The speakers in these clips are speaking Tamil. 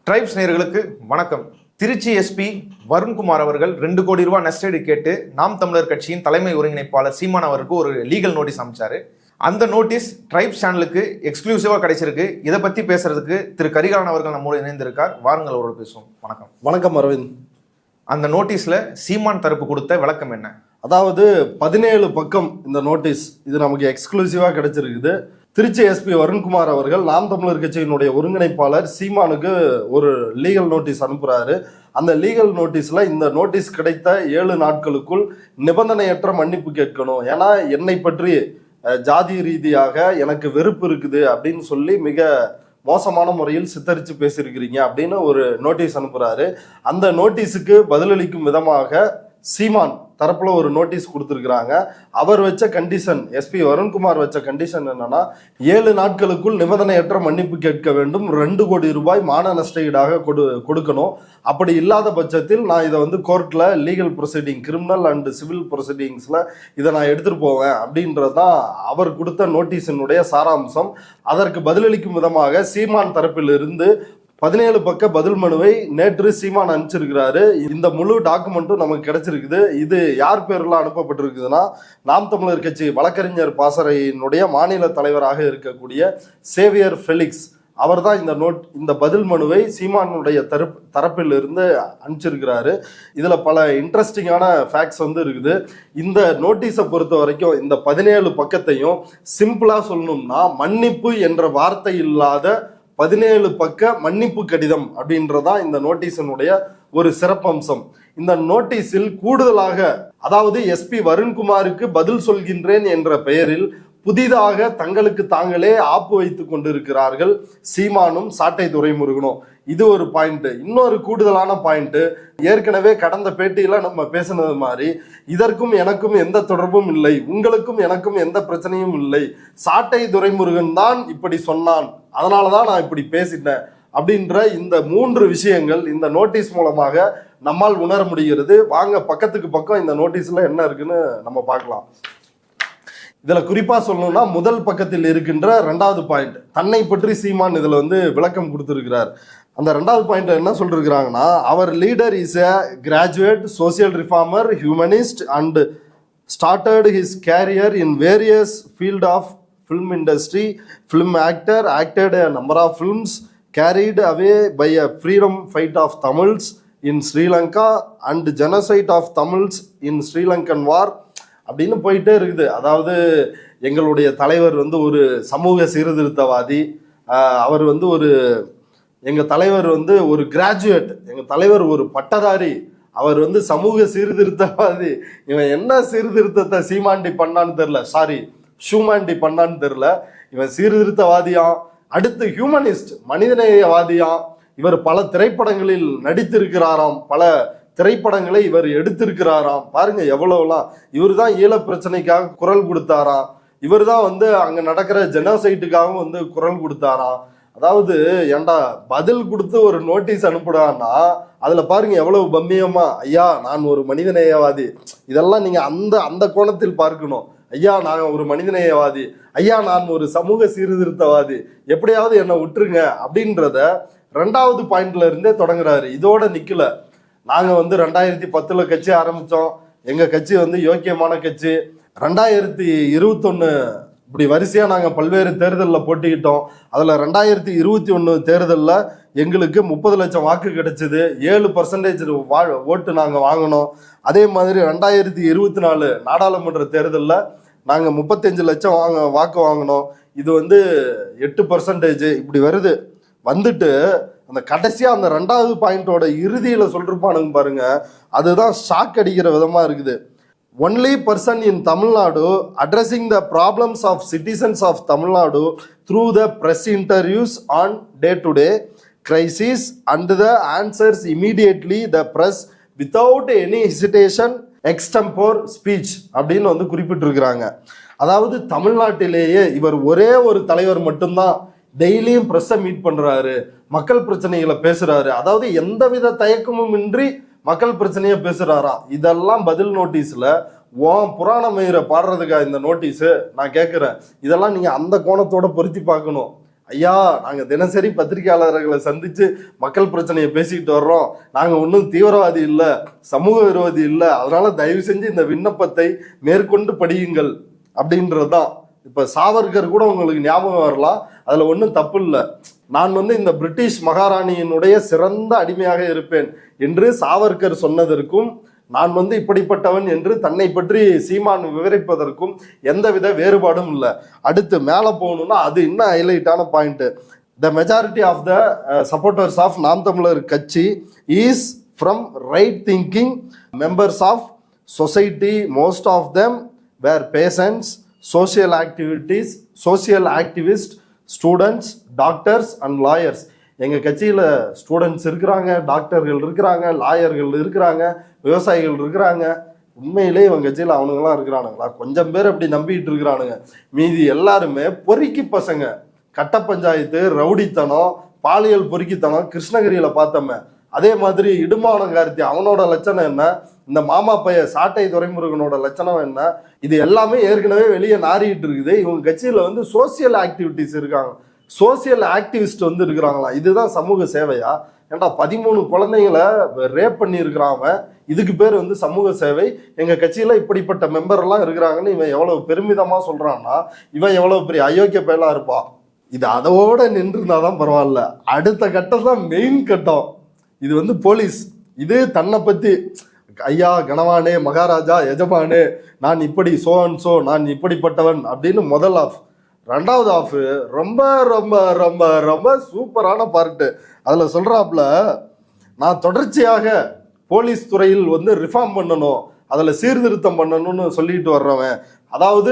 ட்ரைப்ஸ் நேயர்களுக்கு வணக்கம். திருச்சி எஸ்பி வருண்குமார் அவர்கள் 2 கோடி ரூபாய் நஷ்டஈடு கேட்டு நாம் தமிழர் கட்சியின் தலைமை ஒருங்கிணைப்பாளர் சீமான் அவருக்கு ஒரு லீகல் நோட்டீஸ் அமைச்சாரு. அந்த நோட்டீஸ் ட்ரைப்ஸ் சேனலுக்கு எக்ஸ்க்ளூசிவா கிடைச்சிருக்கு. இதை பத்தி பேசுறதுக்கு திரு கரிகாலன் அவர்கள் நம்மோடு இணைந்திருக்கார். வாருங்கள் அவரோட பேசுவோம். வணக்கம். வணக்கம் அரவிந்த். அந்த நோட்டீஸ்ல சீமான் தரப்பு கொடுத்த விளக்கம் என்ன? அதாவது 17 பக்கம் இந்த நோட்டீஸ், இது நமக்கு எக்ஸ்க்ளூசிவா கிடைச்சிருக்குது. திருச்சி எஸ்பி வருண்குமார் அவர்கள் நாம் தமிழர் கட்சியினுடைய ஒருங்கிணைப்பாளர் சீமானுக்கு ஒரு லீகல் நோட்டீஸ் அனுப்புறாரு. அந்த லீகல் நோட்டீஸ்ல இந்த நோட்டீஸ் கிடைத்த 7 நாட்களுக்குள் நிபந்தனையற்ற மன்னிப்பு கேட்கணும். ஏன்னா என்னை பற்றி ஜாதி ரீதியாக எனக்கு வெறுப்பு இருக்குது அப்படின்னு சொல்லி மிக மோசமான முறையில் சித்தரித்து பேசியிருக்கிறீங்க அப்படின்னு ஒரு நோட்டீஸ் அனுப்புறாரு. அந்த நோட்டீஸுக்கு பதிலளிக்கும் விதமாக சீமான் தரப்புல ஒரு நோட்டீஸ் கொடுத்துருக்குறாங்க. அவர் வச்ச கண்டிஷன், எஸ்பி வருண்குமார் வச்ச கண்டிஷன் என்னன்னா, 7 நாட்களுக்குள் நிபந்தனையற்ற மன்னிப்பு கேட்க வேண்டும், 2 கோடி ரூபாய் மான நஷ்டஈடாக கொடுக்கணும். அப்படி இல்லாத பட்சத்தில் நான் இதை கோர்ட்ல legal proceeding, criminal and civil ப்ரொசீடிங்ஸ்ல இதை நான் எடுத்துட்டு போவேன் அப்படின்றதுதான் அவர் கொடுத்த நோட்டீஸினுடைய சாராம்சம். அதற்கு பதிலளிக்கும் விதமாக சீமான் தரப்பிலிருந்து 17 பக்க பதில் மனுவை நேற்று சீமான் அனுப்பிச்சிருக்கிறாரு. இந்த முழு டாக்குமெண்ட்டும் நமக்கு கிடைச்சிருக்குது. இது யார் பேர்ல அனுப்பப்பட்டிருக்குதுன்னா, நாம் தமிழர் கட்சி வழக்கறிஞர் பாசறையினுடைய மாநில தலைவராக இருக்கக்கூடிய சேவியர் ஃபெலிக்ஸ் அவர் தான் இந்த பதில் மனுவை சீமானுடைய தரப்பில் இருந்து அனுப்பிச்சிருக்கிறாரு. இதுல பல இன்ட்ரெஸ்டிங்கான ஃபேக்ட்ஸ் இருக்குது. இந்த நோட்டீஸை பொறுத்த வரைக்கும் இந்த 17 பக்கத்தையும் சிம்பிளா சொல்லணும்னா, மன்னிப்பு என்ற வார்த்தை இல்லாத 17 பக்க மன்னிப்பு கடிதம் அப்படின்றதான் இந்த நோட்டீஸினுடைய ஒரு சிறப்பம்சம். இந்த நோட்டீஸில் கூடுதலாக, அதாவது எஸ்பி வருண்குமாருக்கு பதில் சொல்கின்றேன் என்ற பெயரில் புதிதாக தங்களுக்கு தாங்களே ஆப்பு வைத்துக் கொண்டிருக்கிறார்கள் சீமானும் சாட்டை துரைமுருகனும். இது ஒரு பாயிண்ட். இன்னொரு கூடுதலான பாயிண்ட், ஏற்கனவே கடந்த பேட்டியில நம்ம பேசினது மாதிரி, இதற்கும் எனக்கும் எந்த தொடர்பும் இல்லை, உங்களுக்கும் எனக்கும் எந்த பிரச்சனையும் இல்லை, சாட்டை துரைமுருகன் தான் இப்படி சொன்னான், அதனாலதான் நான் இப்படி பேசிட்டேன் அப்படின்ற இந்த 3 விஷயங்கள் இந்த நோட்டீஸ் மூலமாக நம்மால் உணர முடிகிறது. வாங்க பக்கத்துக்கு பக்கம் இந்த நோட்டீஸ்ல என்ன இருக்குன்னு நம்ம பார்க்கலாம். இதுல குறிப்பா சொல்லணும்னா, முதல் பக்கத்தில் இருக்கின்ற 2வது பாயிண்ட், தன்னை பற்றி சீமான் இதுல விளக்கம் கொடுத்திருக்கிறார். அந்த 2வது பாயிண்ட் என்ன சொல்லிருக்கிறாங்கன்னா, அவர் leader is a graduate social reformer, humanist and started his career in various field of film industry, film actor, acted a number of films, carried away by a freedom fight of Tamils in Sri Lanka and genocide of Tamils in Sri Lankan war அப்படின்னு போயிட்டே இருக்குது. அதாவது எங்களுடைய தலைவர் ஒரு சமூக சீர்திருத்தவாதி, அவர் எங்க தலைவர் ஒரு கிராஜுவேட், எங்க தலைவர் ஒரு பட்டதாரி, அவர் சமூக சீர்திருத்தவாதி. இவன் என்ன சீர்திருத்தத்தை சீமாண்டி பண்ணான்னு தெரியல, சாரி ஷூமாண்டி பண்ணான்னு தெரியல. இவன் சீர்திருத்தவாதியாம், அடுத்து ஹியூமனிஸ்ட் மனிதநேயவாதியாம். இவர் பல திரைப்படங்களில் நடித்திருக்கிறாராம், பல திரைப்படங்களை இவர் எடுத்திருக்கிறாராம். பாருங்க எவ்வளவுலாம். இவர் தான் ஈழ பிரச்சனைக்காக குரல் கொடுத்தாராம், இவர் தான் அங்க நடக்கிற ஜெனோசைட்டுக்காகவும் குரல் கொடுத்தாராம். அதாவது ஏண்டா பதில் கொடுத்து ஒரு நோட்டீஸ் அனுப்புடான்னா அதுல பாருங்க எவ்வளவு பம்மியமா, ஐயா நான் ஒரு மனிதநேயவாதி, இதெல்லாம் நீங்க அந்த கோணத்தில் பார்க்கணும். ஐயா நான் ஒரு மனிதநேயவாதி, ஐயா நான் ஒரு சமூக சீர்திருத்தவாதி, எப்படியாவது என்னை விட்டுருங்க அப்படின்றத 2வது பாயிண்ட்ல இருந்தே தொடங்குறாரு. இதோட நிக்கல. நாங்க 2010 கட்சி ஆரம்பிச்சோம், எங்க கட்சி யோக்கியமான கட்சி. 2021 இப்படி வரிசையா நாங்க பல்வேறு தேர்தலில் போட்டிக்கிட்டோம். அதுல 2021 தேர்தலில் எங்களுக்கு 30 லட்சம் வாக்கு கிடைச்சது, 7% ஓட்டு நாங்க வாங்கினோம். அதே மாதிரி 2024 நாடாளுமன்ற தேர்தலில் நாங்க 35 லட்சம் வாக்கு வாங்கினோம். இது 8%. இப்படி வருது. அந்த கடைசியா அந்த 2வது பாயிண்டோட இறுதியில சொல்லிருப்பானுங்க பாருங்க, அதுதான் ஷாக் அடிக்கிற விதமா இருக்குது. Only person in Tamil Nadu addressing the problems of citizens of Tamil Nadu through the press interviews on day to day crisis and the answers immediately the press without any hesitation extempore speech அப்படின்னு குறிப்பிட்டிருக்கிறாங்க. அதாவது தமிழ்நாட்டிலேயே இவர் ஒரே ஒரு தலைவர் மட்டும்தான் டெய்லியும் பிரஸ்ஸை மீட் பண்றாரு, மக்கள் பிரச்சனைகளை பேசுறாரு. அதாவது எந்தவித தயக்கமும் இன்றி மக்கள் பிரச்சனையை பேசுறாராம். இதெல்லாம் பதில் நோட்டீஸ்ல புராண மயிரை பாடுறதுக்கா இந்த நோட்டீஸ்? நான் கேட்கிறேன். இதெல்லாம் நீங்க அந்த கோணத்தோட பொருத்தி பார்க்கணும். ஐயா நாங்க தினசரி பத்திரிகையாளர்களை சந்திச்சு மக்கள் பிரச்சனையை பேசிக்கிட்டு வர்றோம், நாங்க ஒன்றும் தீவிரவாதி இல்ல, சமூக விரோதி இல்ல, அதனால தயவு செஞ்சு இந்த விண்ணப்பத்தை மேற்கொண்டு படியுங்கள் அப்படின்றதுதான். இப்ப சாவர்கர் கூட உங்களுக்கு ஞாபகம் வரலாம், அதுல ஒன்றும் தப்பு இல்லை. நான் இந்த பிரிட்டிஷ் மகாராணியினுடைய சிறந்த அடிமையாக இருப்பேன் என்று சாவர்கர் சொன்னதற்கும் நான் இப்படிப்பட்டவன் என்று தன்னை பற்றி சீமான் விவரிப்பதற்கும் எந்தவித வேறுபாடும் இல்லை. அடுத்து மேலே போகணும்னா அது இன்னும் ஹைலைட்டான point. The majority of the supporters of Naam Tamilar Katchi is from right thinking members of society. Most of them were patients, social activist, students, doctors and lawyers. எங்கள் கட்சியில் ஸ்டூடெண்ட்ஸ் இருக்கிறாங்க, டாக்டர்கள் இருக்கிறாங்க, லாயர்கள் இருக்கிறாங்க, விவசாயிகள் இருக்கிறாங்க. உண்மையிலே இவங்க கட்சியில் அவனுங்களாம் இருக்கிறானுங்களா? கொஞ்சம் பேர் அப்படி நம்பிக்கிட்டு இருக்கிறானுங்க. மீதி எல்லாருமே பொறுக்கி பசங்க. கட்ட பஞ்சாயத்து, ரவுடித்தனம், பாலியல் பொறுக்கித்தனம் கிருஷ்ணகிரியில் பார்த்தோமே. அதே மாதிரி இடுமானம் கார்த்தி அவனோட லட்சணம் என்ன, இந்த மாமா பைய சாட்டை துரைமுருகனோட லட்சணம் என்ன, இது எல்லாமே ஏற்கனவே வெளியே நாறிட்டு இருக்குது. இவங்க கட்சியில் சோசியல் ஆக்டிவிட்டிஸ் இருக்காங்க, சோசியல் ஆக்டிவிஸ்ட் இருக்கிறாங்களா? இதுதான் சமூக சேவையா? ஏன்டா 13 குழந்தைங்களை ரேப் பண்ணி இருக்கிறான், இதுக்கு பேர் சமூக சேவை? எங்க கட்சியில இப்படிப்பட்ட மெம்பர் எல்லாம் இருக்கிறாங்கன்னு இவன் எவ்வளவு பெருமிதமா சொல்றான்னா இவன் எவ்வளவு பெரிய அயோக்கிய பயலா இருப்பா. இது அதோட நின்று இருந்தாதான் பரவாயில்ல. அடுத்த கட்டம் தான் மெயின் கட்டம். இது போலீஸ். இது தன்னை பத்தி, ஐயா கணவானே, மகாராஜா, எஜமானே, நான் இப்படி சோ, நான் இப்படிப்பட்டவன் அப்படின்னு முதல் ஆஃப். ரெண்டாவது ஆஃப் ரொம்ப ரொம்ப ரொம்ப ரொம்ப சூப்பரான பார்ட்டு. அதுல சொல்றாப்புல, நான் தொடர்ச்சியாக போலீஸ் துறையில் ரிஃபார்ம் பண்ணணும், அதுல சீர்திருத்தம் பண்ணணும்னு சொல்லிட்டு வர்றவன். அதாவது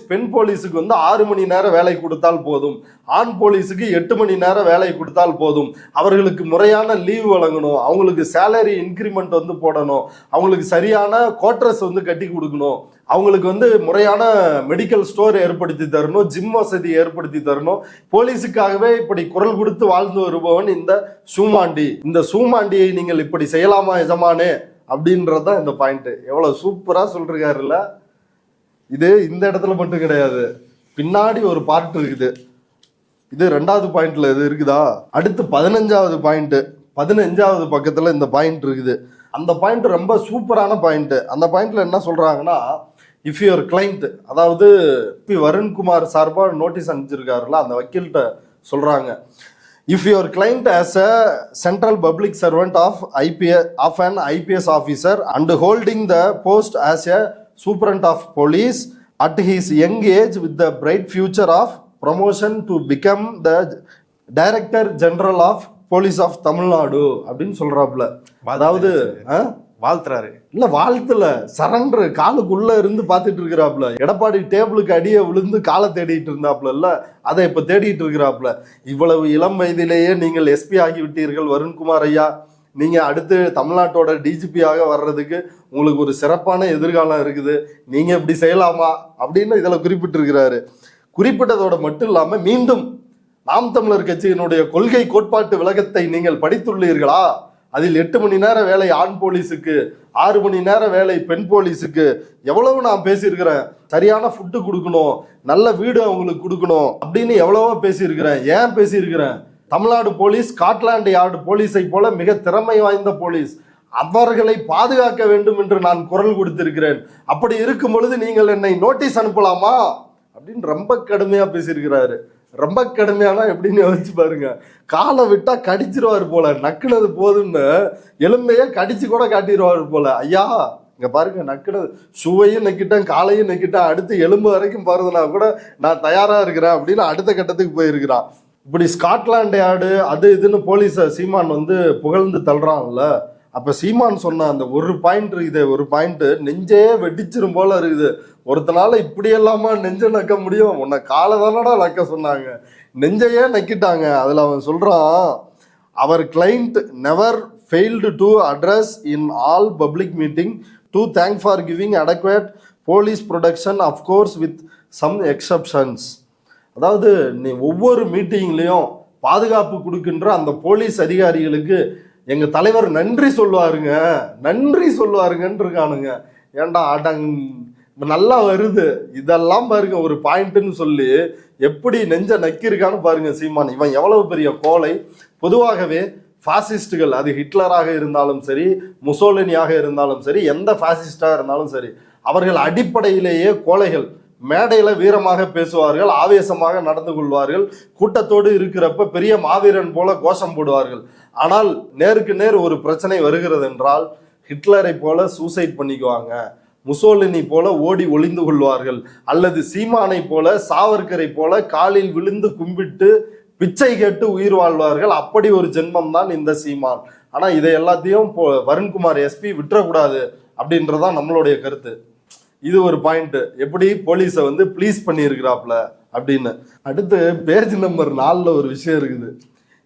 பெண் போலீஸுக்கு 6 மணி நேரம் வேலை கொடுத்தால் போதும், ஆண் போலீஸுக்கு 8 மணி நேரம் வேலை கொடுத்தால் போதும், அவர்களுக்கு முறையான லீவ் வழங்கணும், அவங்களுக்கு சேலரி இன்க்ரிமெண்ட் போடணும், அவங்களுக்கு சரியான குவார்டர்ஸ் கட்டி கொடுக்கணும், அவங்களுக்கு முறையான மெடிக்கல் ஸ்டோர் ஏற்படுத்தி தரணும், ஜிம் வசதி ஏற்படுத்தி தரணும். போலீஸுக்காகவே இப்படி குரல் கொடுத்து வாழ்ந்து வருபவன் இந்த சூமாண்டி. இந்த சூமாண்டியை நீங்கள் இப்படி செய்யலாமா எஜமானே அப்படின்றதான் இந்த பாயிண்ட். எவ்வளவு சூப்பரா சொல்றாருல்ல. இது இந்த இடத்துல மட்டும் கிடையாது, பின்னாடி ஒரு பார்ட் இருக்குது. இது 2வது பாயிண்ட்ல இது இருக்குதா? அடுத்து 15வது பாயிண்ட், 15வது பக்கத்துல இந்த பாயிண்ட் இருக்குது. அந்த பாயிண்ட் ரொம்ப சூப்பரான பாயிண்ட். அந்த பாயிண்ட்ல என்ன சொல்றாங்கன்னா, இஃப் யுவர் கிளைண்ட், அதாவது வருண்குமார் சார்பா நோட்டீஸ் அனுப்பிச்சிருக்காருல அந்த வக்கீல்கிட்ட சொல்றாங்க, if your client as a central public servant of an IPS officer and holding the post as a superintendent of police at his young age with the bright future of promotion to become the director general of police of Tamil Nadu அப்படின்னு சொல்றாப்ல. அதாவது வாழ்த்துறாரு இல்ல, வாழ்த்துல சரண்டர் காலுக்குள்ள இருந்து பாத்துட்டு இருக்கிறாப்ல. எடப்பாடி டேபிளுக்கு அடியே விழுந்து காலை தேடிட்டு இருந்தாப்ல இல்ல, அதை இப்ப தேடிட்டு இருக்கிறாப்ல. இவ்வளவு இளம் வயதிலேயே நீங்கள் எஸ்பி ஆகிவிட்டீர்கள் வருண்குமார் ஐயா, நீங்க அடுத்து தமிழ்நாட்டோட டிஜிபியாக வர்றதுக்கு உங்களுக்கு ஒரு சிறப்பான எதிர்காலம் இருக்குது, நீங்க இப்படி செய்யலாமா அப்படின்னு இதுல குறிப்பிட்டிருக்கிறாரு. குறிப்பிட்டதோட மட்டும் இல்லாம மீண்டும் நாம் தமிழர் கட்சியினுடைய கொள்கை கோட்பாட்டு விளக்கத்தை நீங்கள் படித்துள்ளீர்களா? அதில் 8 மணி நேரம் வேலை ஆண் போலீஸுக்கு, 6 மணி நேரம் வேலை பெண் போலீஸுக்கு, எவ்வளவு நான் பேசியிருக்கிறேன். சரியான ஃபுட்டு கொடுக்கணும், நல்ல வீடு அவங்களுக்கு கொடுக்கணும் அப்படின்னு எவ்வளவோ பேசியிருக்கிறேன். ஏன் பேசியிருக்கிறேன்? தமிழ்நாடு போலீஸ் ஸ்காட்லாந்து யார்டு போலீஸை போல மிக திறமை வாய்ந்த போலீஸ், அவர்களை பாதுகாக்க வேண்டும் என்று நான் குரல் கொடுத்திருக்கிறேன். அப்படி இருக்கும் பொழுது நீங்கள் என்னை நோட்டீஸ் அனுப்பலாமா அப்படின்னு ரொம்ப கடுமையா பேசியிருக்கிறாரு. ரொம்ப கடுமையானா எப்படின்னு யோசிச்சு பாருங்க. காலை விட்டா கடிச்சிருவாரு போல, நக்குனது போதுன்னு எலும்பையே கடிச்சு கூட காட்டிடுவாரு போல. ஐயா இங்க பாருங்க, நக்குனது ஷூவையும் நக்கிட்டேன், காலையும் நக்கிட்டேன், அடுத்து எலும்பு வரைக்கும் போறதுனா கூட நான் தயாரா இருக்கிறேன் அப்படின்னு அடுத்த கட்டத்துக்கு போயிருக்கிறான். இப்படி ஸ்காட்லாந்து யார்டு அது இதுன்னு போலீஸை சீமான் புகழ்ந்து தள்ளுறான்ல. அப்ப சீமான் சொன்ன அந்த ஒரு பாயிண்ட் இருக்குது, ஒரு பாயிண்ட் நெஞ்சே வெடிச்சிரும் போல இருக்குது. ஒருத்தனால இப்படி எல்லாமா நெஞ்ச நக்க முடியும்? உன்னை காலை தானடா நக்க சொன்னாங்க, நெஞ்சையே நக்கிட்டாங்க. அதுல அவன் சொல்றான், அவர் client never failed to address in all public meeting to thank for giving adequate police protection of course with some exceptions. அதாவது நீ ஒவ்வொரு மீட்டிங்லையும் பாதுகாப்பு கொடுக்கின்ற அந்த போலீஸ் அதிகாரிகளுக்கு எங்க தலைவர் நன்றி சொல்லுவாருங்க, நன்றி சொல்லுவாருங்கன்னு இருக்கானுங்க. ஏன்டா நல்லா வருது. இதெல்லாம் பாருங்க ஒரு பாயிண்ட்னு சொல்லி எப்படி நெஞ்ச நக்கிருக்கான்னு பாருங்க சீமான். இவன் எவ்வளவு பெரிய கோலை. பொதுவாகவே பாசிஸ்டுகள், அது ஹிட்லராக இருந்தாலும் சரி, முசோலினியாக இருந்தாலும் சரி, எந்த பாசிஸ்டா இருந்தாலும் சரி, அவர்கள் அடிப்படையிலேயே கோழைகள். மேடையில வீரமாக பேசுவார்கள், ஆவேசமாக நடந்து கொள்வார்கள், கூட்டத்தோடு இருக்கிறப்ப பெரிய மாவீரன் போல கோஷம் போடுவார்கள். ஆனால் நேருக்கு நேர் ஒரு பிரச்சனை வருகிறது என்றால் ஹிட்லரை போல சூசைட் பண்ணிக்குவாங்க, முசோலினி போல ஓடி ஒளிந்து கொள்வார்கள், அல்லது சீமானை போல சாவர்கரை போல காலில் விழுந்து கும்பிட்டு பிச்சை கேட்டு உயிர் வாழ்வார்கள். அப்படி ஒரு ஜென்மம் தான் இந்த சீமான். ஆனா இதை எல்லாத்தையும் வருண்குமார் எஸ்பி விட்டுறக்கூடாது அப்படின்றதான் நம்மளுடைய கருத்து. இது ஒரு பாயிண்ட். எப்படி போலீஸை வந்து ப்ளீஸ் பண்ணியிருக்கிறாப்ல அப்படின்னு. அடுத்து பேஜ் நம்பர் 4ல் ஒரு விஷயம் இருக்குது.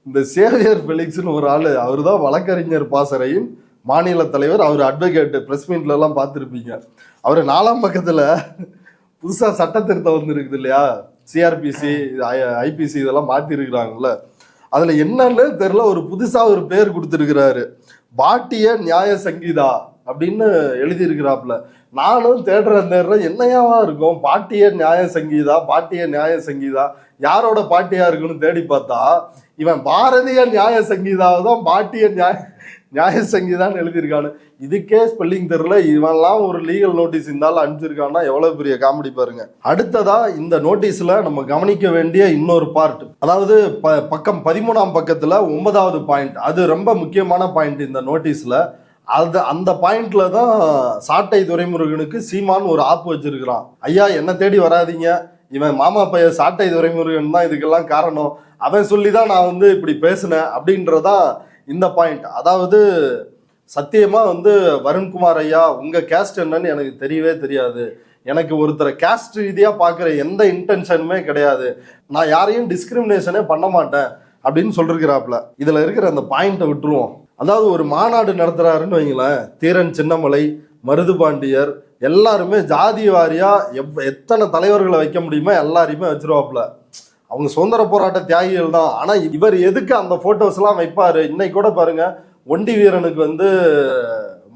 இந்த சேவியர் பெலிக்ஸ்னு ஒரு ஆளு, அவர் தான் வழக்கறிஞர் பாசறையின் மாநில தலைவர். அவர் அட்வொகேட், பிரஸ் மீட்ல எல்லாம் பார்த்துருப்பீங்க. அவர் 4ஆம் பக்கத்துல புதுசா சட்ட திருத்தம் வந்து இருக்குது இல்லையா, சிஆர்பிசி ஐபிசி இதெல்லாம் மாத்தி இருக்கிறாங்கல்ல, அதுல என்னன்னு தெரியல, ஒரு புதுசா ஒரு பேர் கொடுத்துருக்கிறாரு, பாட்டிய நியாய சங்கீதா அப்படின்னு எழுதி இருக்கிறாப்புல. நானும் தேடுறேன் என்னையாவா இருக்கும் பாட்டிய நியாய சங்கீதா, பாட்டிய நியாய சங்கீதா யாரோட பாட்டியா இருக்குன்னு தேடி பார்த்தா இவன் பாரதிய நியாய சங்கீதாவை தான் பாட்டிய நியாய சங்கீதான்னு எழுதியிருக்கானு. இதுக்கே ஸ்பெல்லிங் தெரியல, இவன்லாம் ஒரு லீகல் நோட்டீஸ் இருந்தாலும் அனுப்பிச்சிருக்கான்னா எவ்வளவு பெரிய காமெடி பாருங்க. அடுத்ததா இந்த நோட்டீஸ்ல நம்ம கவனிக்க வேண்டிய இன்னொரு பார்ட், அதாவது பக்கம் 13ஆம் பக்கத்துல 9வது பாயிண்ட், அது ரொம்ப முக்கியமான பாயிண்ட் இந்த நோட்டீஸ்ல. அந்த பாயிண்ட்ல தான் சாட்டை துரைமுருகனுக்கு சீமான் ஒரு ஆப்பு வச்சிருக்கிறான். ஐயா என்ன தேடி வராதீங்க, இவன் மாமா பையன் சாட்டை துரைமுருகன் தான் இதுக்கெல்லாம் காரணம், அவன் சொல்லிதான் நான் வந்து இப்படி பேசினேன் அப்படின்றதா இந்த பாயிண்ட். அதாவது சத்தியமா வந்து வருண்குமார் ஐயா, உங்க கேஸ்ட் என்னன்னு எனக்கு தெரியவே தெரியாது, எனக்கு ஒருத்தரை கேஸ்ட் ரீதியா பாக்குற எந்த இன்டென்ஷனுமே கிடையாது, நான் யாரையும் டிஸ்கிரிமினேஷனே பண்ண மாட்டேன் அப்படின்னு சொல்லிருக்கிறாப்ல. இதுல இருக்கிற அந்த பாயிண்ட்டை விட்டுருவோம். அதாவது ஒரு மாநாடு நடத்துறாருன்னு வைங்களேன், தீரன் சின்னமலை, மருதுபாண்டியர் எல்லாருமே ஜாதி வாரியா எத்தனை தலைவர்களை வைக்க முடியுமோ எல்லாரையுமே வச்சிருவாப்புல. அவங்க சுதந்திர போராட்ட தியாகிகள் தான். ஆனா இவர் எதுக்கு அந்த போட்டோஸ் எல்லாம் வைப்பாரு? இன்னைக்கு கூட பாருங்க, ஒண்டி வீரனுக்கு வந்து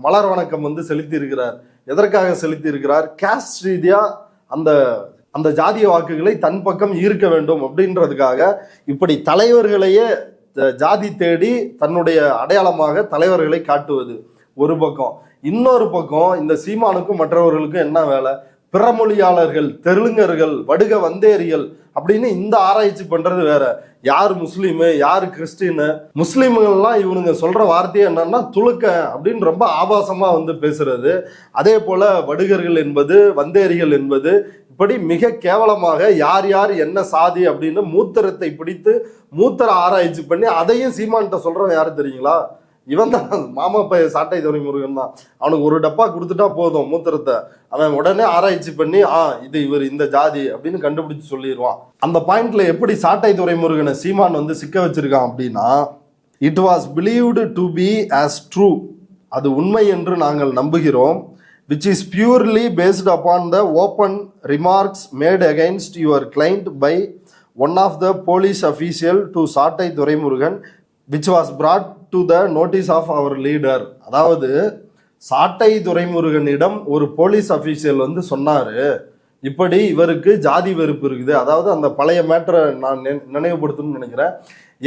மலர் வணக்கம் வந்து செலுத்தி இருக்கிறார். எதற்காக செலுத்தி இருக்கிறார்? கேஸ்ட் ரீதியா அந்த அந்த ஜாதிய வாக்குகளை தன் பக்கம் ஈர்க்க வேண்டும் அப்படின்றதுக்காக இப்படி தலைவர்களையே ஜாதி தேடி தன்னுடைய அடையாளமாக தலைவர்களை காட்டுவது ஒரு பக்கம். இன்னொரு பக்கம் இந்த சீமானுக்கும் மற்றவர்களுக்கும் என்ன வேலை? பிறமொழியாளர்கள், தெலுங்கர்கள், வடுக வந்தேரிகள் அப்படின்னு இந்த ஆராய்ச்சி பண்றது வேற. யார் முஸ்லீமு, யார் கிறிஸ்டின்னு, முஸ்லீம்கள்லாம் இவனுங்க சொல்ற வார்த்தையே என்னன்னா துளுக்க அப்படின்னு ரொம்ப ஆபாசமா வந்து பேசுறது. அதே போல வடுகர்கள் என்பது, வந்தேரிகள் என்பது, இப்படி மிக கேவலமாக யார் யார் என்ன சாதி அப்படின்னு மூத்திரத்தை பிடித்து மூத்திர ஆராய்ச்சி பண்ணி அதையும் சீமான்கிட்ட சொல்றவன் யாரு தெரியுங்களா? இவன் தான், மாமா பைய சாட்டை துரைமுருகன் தான். அவனுக்கு ஒரு டப்பா கொடுத்துட்டா போதும் மூத்திரத்தை, அவன் உடனே ஆராய்ச்சி பண்ணி இது இவர் இந்த ஜாதி அப்படின்னு கண்டுபிடிச்சு சொல்லிடுவான். அந்த பாயிண்ட்ல எப்படி சாட்டை துரைமுருகனை சீமான் வந்து சிக்க வச்சிருக்கான் அப்படின்னா, it was believed to be as true, அது உண்மை என்று நாங்கள் நம்புகிறோம், which is purely based upon the open remarks made against your client by one of the police official to சாட்டை Duraimurugan, which was brought to the notice of our leader. அதாவது சாட்டை துரைமுருகனிடம் ஒரு போலீஸ் அபிஷியல் வந்து சொன்னாரு, இப்படி இவருக்கு ஜாதி வெறுப்பு இருக்குது. அதாவது அந்த பழைய மேட்டரை நான் நினைவுபடுத்தணும்னு நினைக்கிறேன்.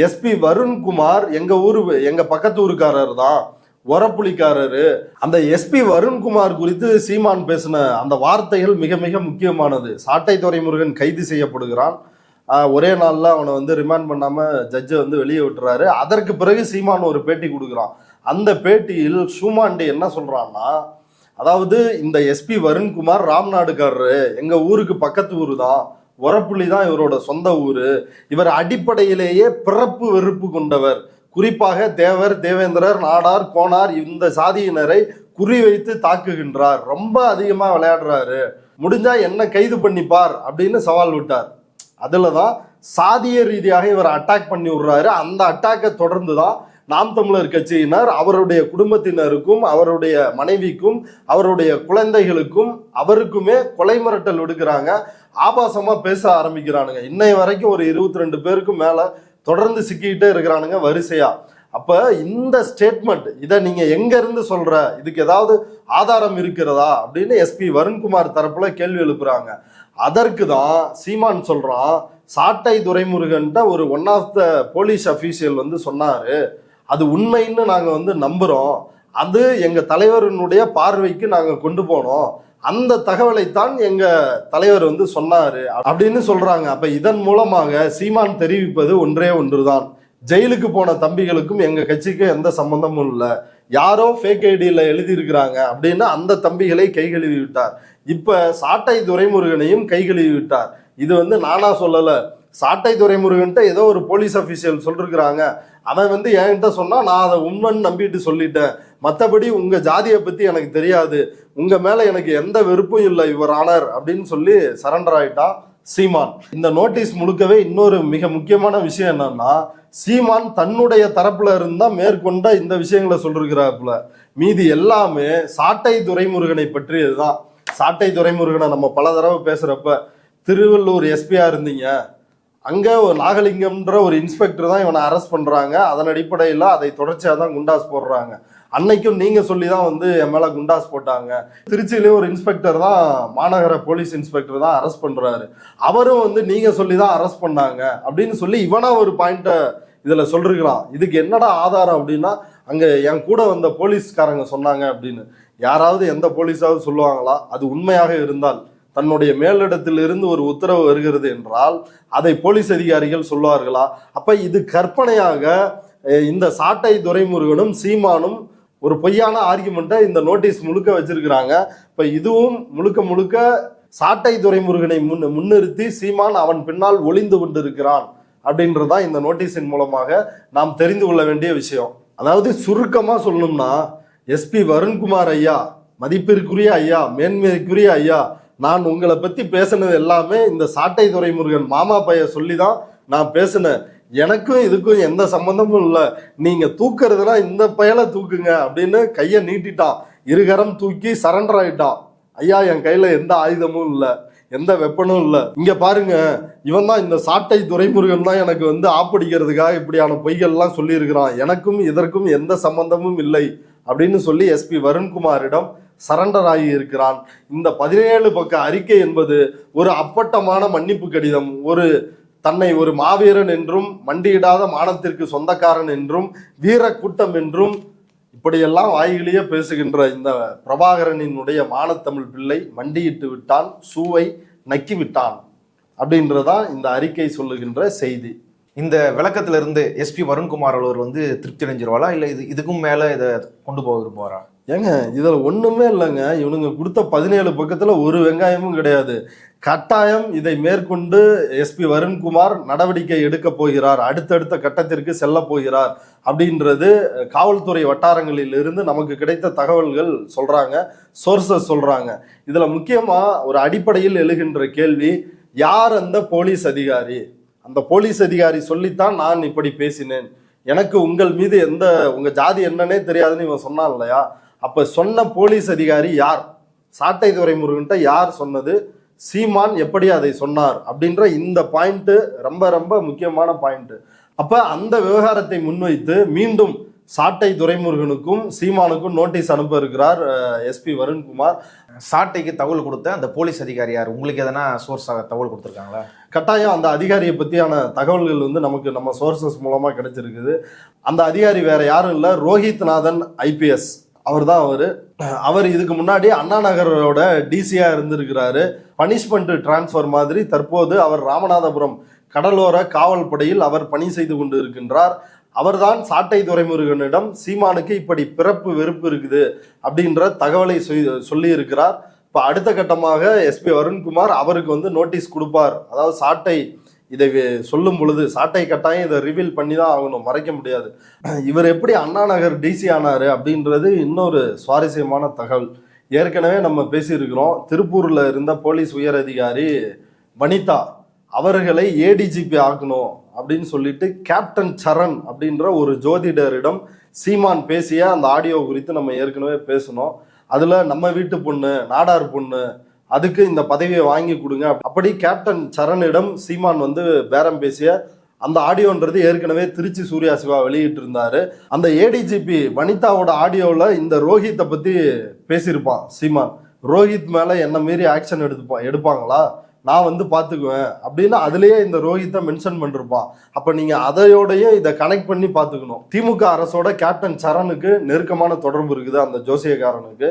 எஸ்பி வருண்குமார் எங்க பக்கத்து ஊருக்காரர் தான், ஒரப்புலிக்காரரு. அந்த எஸ்பி வருண்குமார் குறித்து சீமான் பேசின அந்த வார்த்தைகள் மிக மிக முக்கியமானது. சாட்டை துரைமுருகன் கைது செய்யப்படுகிறான். ஒரே நாள்ல அவனை வந்து ரிமாண்ட் பண்ணாம ஜட்ஜை வந்து வெளியே விட்டுறாரு. அதற்கு பிறகு சீமான் ஒரு பேட்டி கொடுக்குறான். அந்த பேட்டியில் ஷூமாண்டி என்ன சொல்றான்னா, அதாவது இந்த எஸ்பி வருண்குமார் ராம்நாடுக்காரரு, எங்க ஊருக்கு பக்கத்து ஊரு தான், ஒரப்புள்ளி தான் இவரோட சொந்த ஊரு, இவர் அடிப்படையிலேயே பிறப்பு வெறுப்பு கொண்டவர், குறிப்பாக தேவர், தேவேந்திரர், நாடார், கோனார் இந்த சாதியினரை குறிவைத்து தாக்குகின்றார், ரொம்ப அதிகமா விளையாடுறாரு, முடிஞ்சா என்ன கைது பண்ணிப்பார் அப்படின்னு சவால் விட்டார். அதுலதான் சாதிய ரீதியாக இவர் அட்டாக் பண்ணி விடுறாரு. அந்த அட்டாக்கை தொடர்ந்து தான் நாம் தமிழர் கட்சியினர் அவருடைய குடும்பத்தினருக்கும், அவருடைய மனைவிக்கும், அவருடைய குழந்தைகளுக்கும், அவருக்குமே கொலை மிரட்டல் விடுக்கிறாங்க, ஆபாசமா பேச ஆரம்பிக்கிறானுங்க. இன்னை வரைக்கும் ஒரு 22 பேருக்கும் மேல தொடர்ந்து சிக்கிக்கிட்டே இருக்கிறானுங்க வரிசையா. அப்ப இந்த ஸ்டேட்மெண்ட் இதை நீங்க எங்க இருந்து சொல்ற, இதுக்கு ஏதாவது ஆதாரம் இருக்கிறதா அப்படின்னு எஸ்பி வருண்குமார் தரப்புல கேள்வி எழுப்புறாங்க. அதற்கு தான் சீமான் சொல்றான், சாட்டை துரைமுருகன்ட்ட ஒரு one of the police official வந்து சொன்னாரு, அது உண்மைன்னு நாங்க வந்து நம்புறோம், அது எங்க தலைவரினுடைய பார்வைக்கு நாங்க கொண்டு போனோம், அந்த தகவலைத்தான் எங்க தலைவர் வந்து சொன்னாரு அப்படின்னு சொல்றாங்க. அப்ப இதன் மூலமாக சீமான் தெரிவிப்பது ஒன்றே ஒன்றுதான், ஜெயிலுக்கு போன தம்பிகளுக்கும் எங்க கட்சிக்கும் எந்த சம்பந்தமும் இல்லை, யாரோ ஃபேக் ஐடியில எழுதியிருக்கிறாங்க அப்படின்னு அந்த தம்பிகளை கை கழுவி விட்டார். இப்ப சாட்டை துரைமுருகனையும் கை கழுவி விட்டார். இது வந்து நானா சொல்லல, சாட்டை துரைமுருகன்ட்ட ஏதோ ஒரு போலீஸ் அபிஷியல் சொல்லிருக்கிறாங்க, அவன் வந்து என்கிட்ட சொன்னா நான் அதை உண்மைன்னு நம்பிட்டு சொல்லிட்டேன், மற்றபடி உங்க ஜாதியை பத்தி எனக்கு தெரியாது, உங்க மேல எனக்கு எந்த வெறுப்பும் இல்லை யுவர் ஆனர் அப்படின்னு சொல்லி சரண்டர் ஆயிட்டான் சீமான். இந்த நோட்டீஸ் முழுக்கவே இன்னொரு மிக முக்கியமான விஷயம் என்னன்னா, சீமான் தன்னுடைய தரப்புல இருந்தா மேற்கொண்ட இந்த விஷயங்களை சொல்லிருக்கிறாப்புல, மீதி எல்லாமே சாட்டை துரைமுருகனை பற்றியதுதான். சாட்டை துரைமுருகனை நம்ம பல தடவை பேசுறப்ப, திருவள்ளூர் எஸ்பியா இருந்தீங்க, அங்க ஒரு நாகலிங்கம்ன்ற ஒரு இன்ஸ்பெக்டர் தான் இவனை அரெஸ்ட் பண்றாங்க, அதன் அடிப்படையில் அதை தொடர்ச்சியா தான் குண்டாஸ் போடுறாங்க, அன்னைக்கும் நீங்க சொல்லிதான் வந்து என் மேல குண்டாஸ் போட்டாங்க, திருச்சியிலே ஒரு இன்ஸ்பெக்டர் தான், மாநகர போலீஸ் இன்ஸ்பெக்டர் தான் அரெஸ்ட் பண்றாரு, அவரும் வந்து நீங்க சொல்லிதான் அரெஸ்ட் பண்ணாங்க அப்படின்னு சொல்லி இவனா ஒரு பாயிண்ட இதுல சொல்லிருக்கிறான். இதுக்கு என்னடா ஆதாரம் அப்படின்னா, அங்க என் கூட வந்த போலீஸ்காரங்க சொன்னாங்க அப்படின்னு. யாராவது எந்த போலீஸாவது சொல்லுவாங்களா? அது உண்மையாக இருந்தால், தன்னுடைய மேலிடத்திலிருந்து ஒரு உத்தரவு வருகிறது என்றால் அதை போலீஸ் அதிகாரிகள் சொல்லுவார்களா? அப்ப இது கற்பனையாக இந்த சாட்டை துரைமுருகனும் சீமானும் ஒரு பொய்யான ஆர்குமெண்ட்டை இந்த நோட்டீஸ் முழுக்க வச்சிருக்கிறாங்க. இப்ப இதுவும் முழுக்க முழுக்க சாட்டை துரைமுருகனை முன்னிறுத்தி சீமான் அவன் பின்னால் ஒளிந்து கொண்டிருக்கிறான் அப்படின்றதான் இந்த நோட்டீஸின் மூலமாக நாம் தெரிந்து கொள்ள வேண்டிய விஷயம். அதாவது சுருக்கமா சொல்லணும்னா, எஸ்பி வருண்குமார் ஐயா, மதிப்பிற்குரிய ஐயா, மேன்மைக்குரிய ஐயா, நான் உங்களை பத்தி பேசினது எல்லாமே இந்த சாட்டை துரைமுருகன் மாமா பைய சொல்லிதான் நான் பேசினேன், எனக்கும் இதுக்கும் எந்த சம்பந்தமும் இல்லை, நீங்க தூக்குறதுனா இந்த பயலை தூக்குங்க அப்படின்னு கையை நீட்டிட்டான், இருகரம் தூக்கி சரண்டர் ஆயிட்டான். ஐயா, என் கையில எந்த ஆயுதமும் இல்லை, எந்த வெப்பனும் இல்லை, இங்க பாருங்க, இவன் தான் இந்த சாட்டை துரைமுருகன் தான் எனக்கு வந்து ஆப்படிக்கிறதுக்காக இப்படியான பொய்கள்லாம் சொல்லி இருக்கிறான், எனக்கும் இதற்கும் எந்த சம்பந்தமும் இல்லை அப்படின்னு சொல்லி எஸ்பி வருண்குமாரிடம் சரண்டர் ஆகி இருக்கிறான். இந்த 17 பக்க அறிக்கை என்பது ஒரு அப்பட்டமான மன்னிப்பு கடிதம், ஒரு தன்னை ஒரு மாவீரன் என்றும் மண்டியிடாத மானத்திற்கு சொந்தக்காரன் என்றும் வீர கூட்டம் என்றும் இப்படியெல்லாம் வாய்களிலேயே பேசுகின்ற இந்த பிரபாகரனினுடைய மானத்தமிழ் பிள்ளை மண்டியிட்டு விட்டான், சூவை நக்கி விட்டான் அப்படின்றதான் இந்த அறிக்கை சொல்லுகின்ற செய்தி. இந்த விளக்கத்துல இருந்து எஸ்பி வருண்குமார் அவர் வந்து திருப்தி அடைஞ்சிருவாளா, இல்ல இதுக்கும் மேல இதை கொண்டு போக விரும்புவாரா? ஏங்க, இதுல ஒண்ணுமே இல்லைங்க, இவனுங்க கொடுத்த 17 பக்கத்துல ஒரு வெங்காயமும் கிடையாது. கட்டாயம் இதை மேற்கொண்டு எஸ்பி வருண்குமார் நடவடிக்கை எடுக்க போகிறார், அடுத்தடுத்த கட்டத்திற்கு செல்ல போகிறார் அப்படின்றது காவல்துறை வட்டாரங்களில் இருந்து நமக்கு கிடைத்த தகவல்கள் சொல்றாங்க, சோர்சஸ் சொல்றாங்க. இதுல முக்கியமா ஒரு அடிப்படையில் எழுகின்ற கேள்வி, யார் அந்த போலீஸ் அதிகாரி? அந்த போலீஸ் அதிகாரி சொல்லித்தான் நான் இப்படி பேசினேன், எனக்கு உங்கள் மீது உங்க ஜாதி என்னன்னே தெரியாதுன்னு இவன் சொன்னான் இல்லையா? அப்ப சொன்ன போலீஸ் அதிகாரி யார்? சாட்டை துரைமுருகன்ட்ட யார் சொன்னது? சீமான் எப்படி அதை சொன்னார்? அப்படின்ற இந்த பாயிண்ட் ரொம்ப ரொம்ப முக்கியமான பாயிண்ட். அப்ப அந்த விவகாரத்தை முன்வைத்து மீண்டும் சாட்டை துரைமுருகனுக்கும் சீமானுக்கும் நோட்டீஸ் அனுப்ப இருக்கிறார் எஸ்பி வருண்குமார். சாட்டைக்கு தகவல் கொடுத்த அந்த போலீஸ் அதிகாரி யார்? உங்களுக்கு எதனா சோர்ஸாக தகவல் கொடுத்துருக்காங்களா? கட்டாயம் அந்த அதிகாரியை பற்றியான தகவல்கள் வந்து நமக்கு நம்ம சோர்சஸ் மூலமாக கிடைச்சிருக்குது. அந்த அதிகாரி வேற யாரும் இல்லை, ரோஹித் நாதன் IPS அவர் தான். அவர் இதுக்கு முன்னாடி அண்ணா நகரோட டிசியா இருந்திருக்கிறாரு. பனிஷ்மெண்ட் டிரான்ஸ்ஃபர் மாதிரி தற்போது அவர் ராமநாதபுரம் கடலோர காவல் படையில் அவர் பணி செய்து கொண்டு இருக்கின்றார். அவர்தான் சாட்டை துரைமுருகனிடம் சீமானுக்கு இப்படி பிறப்பு வெறுப்பு இருக்குது அப்படின்ற தகவலை சொல்லி இருக்கிறார். இப்ப அடுத்த கட்டமாக எஸ்பி வருண்குமார் அவருக்கு வந்து நோட்டீஸ் கொடுப்பார். அதாவது சாட்டை இதை சொல்லும் பொழுது சாட்டை கட்டாயம் இதை ரிவீல் பண்ணி தான் ஆகணும், மறைக்க முடியாது. இவர் எப்படி அண்ணா நகர் டிசி ஆனாரு அப்படின்றது இன்னொரு சுவாரஸ்யமான தகவல். ஏற்கனவே நம்ம பேசியிருக்கிறோம், திருப்பூர்ல இருந்த போலீஸ் உயர் அதிகாரி வனிதா அவர்களை ADGP ஆக்கணும் அப்படின்னு சொல்லிட்டு கேப்டன் சரண் அப்படின்ற ஒரு ஜோதிடரிடம் சீமான் பேசிய அந்த ஆடியோ குறித்து நம்ம ஏற்கனவே பேசணும். அதுல நம்ம வீட்டு பொண்ணு, நாடார் பொண்ணு, அதுக்கு இந்த பதவியை வாங்கி கொடுங்க அப்படி கேப்டன் சரணிடம் சீமான் வந்து பேரம் பேசிய அந்த ஆடியோன்றது ஏற்கனவே திருச்சி சூர்யா சிவா வெளியிட்டு இருந்தாரு. அந்த ஏடிஜிபி வனிதாவோட ஆடியோவில் இந்த ரோஹித்தை பத்தி பேசியிருப்பான் சீமான். ரோஹித் மேல என்ன மீறி ஆக்ஷன் எடுப்பாங்களா, நான் வந்து பாத்துக்குவேன் அப்படின்னு அதுலயே இந்த ரோஹித்தை மென்ஷன் பண்ணிருப்பான். அப்ப நீங்க அதையோடய இதை கனெக்ட் பண்ணி பாத்துக்கணும். திமுக அரசோட கேப்டன் சரணுக்கு நெருக்கமான தொடர்பு இருக்குது அந்த ஜோசியக்காரனுக்கு.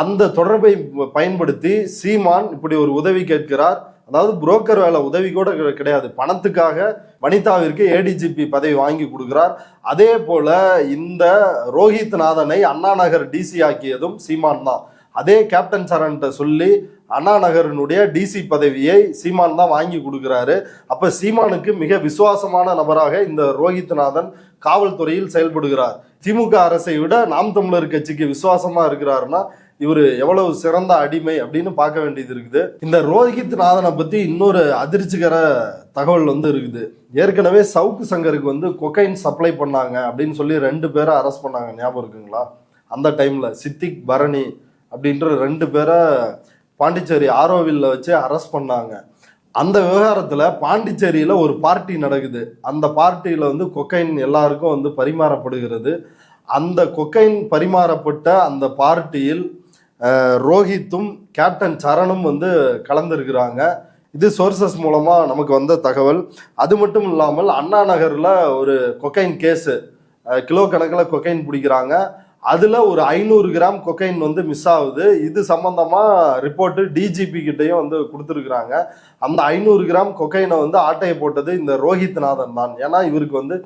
அந்த தொடர்பை பயன்படுத்தி சீமான் இப்படி ஒரு உதவி கேட்கிறார். அதாவது புரோக்கர் வேலை உதவி கூட கிடையாது, பணத்துக்காக வனிதாவிற்கு ஏடிஜிபி பதவி வாங்கி கொடுக்கிறார். அதே போல இந்த ரோஹித் நாதனை அண்ணா நகர் டிசி ஆக்கியதும் சீமான் தான். அதே கேப்டன் சரண்கிட்ட சொல்லி அண்ணா நகரினுடைய டிசி பதவியை சீமான் தான் வாங்கி கொடுக்கிறாரு. அப்ப சீமானுக்கு மிக விசுவாசமான நபராக இந்த ரோஹித் நாதன் காவல்துறையில் செயல்படுகிறார். திமுக அரசை விட நாம் தமிழர் கட்சிக்கு விசுவாசமா இருக்கிறாருன்னா இவரு எவ்வளவு சிறந்த அடிமை அப்படின்னு பார்க்க வேண்டியது இருக்குது. இந்த ரோஹித் நாதனை பத்தி இன்னொரு அதிர்ச்சிகர தகவல் வந்து இருக்குது. ஏற்கனவே சவுக்கு சங்கருக்கு வந்து கொக்கைன் சப்ளை பண்ணாங்க அப்படின்னு சொல்லி 2 பேரை அரெஸ்ட் பண்ணாங்க, ஞாபகம் இருக்குங்களா? அந்த டைம்ல சித்திக் பரணி அப்படின்ற 2 பேரை பாண்டிச்சேரி ஆரோவில்ல வச்சு அரெஸ்ட் பண்ணாங்க. அந்த விவகாரத்துல பாண்டிச்சேரியில ஒரு பார்ட்டி நடக்குது. அந்த பார்ட்டியில வந்து கொக்கைன் எல்லாருக்கும் வந்து பரிமாறப்படுகிறது. அந்த கொக்கைன் பரிமாறப்பட்ட அந்த பார்ட்டியில் ரோஹித்தும் கேப்டன் சரணும் வந்து கலந்துருக்கிறாங்க. இது சோர்சஸ் மூலமா நமக்கு வந்த தகவல். அது மட்டும் இல்லாமல் அண்ணா நகர்ல ஒரு கொக்கைன் கேஸு, கிலோ கணக்கில் கொக்கைன் பிடிக்கிறாங்க. அதுல ஒரு 500 கிராம் கொக்கைன் வந்து மிஸ் ஆகுது. இது சம்பந்தமா ரிப்போர்ட்டு டிஜிபி கிட்டையும் வந்து கொடுத்துருக்குறாங்க. அந்த 500 கிராம் கொக்கைனை வந்து ஆட்டையை போட்டது இந்த ரோஹித் நாதன் தான். ஏன்னா இவருக்கு வந்து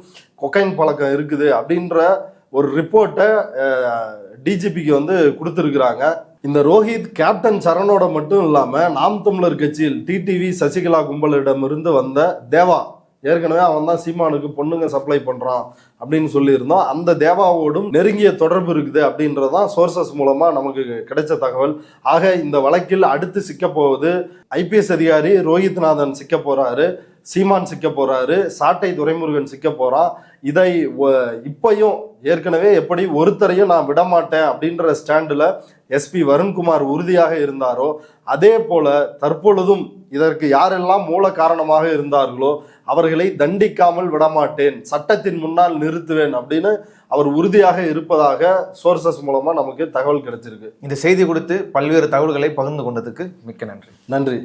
கொக்கைன் பழக்கம் இருக்குது அப்படின்ற ஒரு ரிப்போர்ட்டை டிஜிபிக்கு வந்து கொடுத்துருக்குறாங்க. இந்த ரோஹித் கேப்டன் சரணோட மட்டும் இல்லாம நாம் தமிழர் கட்சியில் டிடிவி சசிகலா கும்பலிடமிருந்து வந்த தேவா, ஏற்கனவே அவன் தான் சீமானுக்கு பொண்ணுங்க சப்ளை பண்றான் அப்படின்னு சொல்லியிருந்தோம். அந்த தேவாவோடும் நெருங்கிய தொடர்பு இருக்குது அப்படின்றதான் சோர்சஸ் மூலமா நமக்கு கிடைச்ச தகவல். ஆக இந்த வழக்கில் அடுத்து சிக்க போவது ஐபிஎஸ் அதிகாரி ரோஹித் நாதன் சிக்க போறாரு, சீமான் சிக்க போறாரு, சாட்டை துரைமுருகன் சிக்க போறான். இதை இப்பையும் ஏற்கனவே எப்படி ஒருத்தரையும் நான் விடமாட்டேன் அப்படின்ற ஸ்டாண்டில் எஸ்பி வருண்குமார் உறுதியாக இருந்தாரோ அதே போல தற்பொழுதும் இதற்கு யாரெல்லாம் மூல காரணமாக இருந்தார்களோ அவர்களை தண்டிக்காமல் விடமாட்டேன், சட்டத்தின் முன்னால் நிறுத்துவேன் அப்படின்னு அவர் உறுதியாக இருப்பதாக சோர்சஸ் மூலமா நமக்கு தகவல் கிடைச்சிருக்கு. இந்த செய்தி கொடுத்து பல்வேறு தகவல்களை பகிர்ந்து கொண்டதுக்கு மிக்க நன்றி. நன்றி.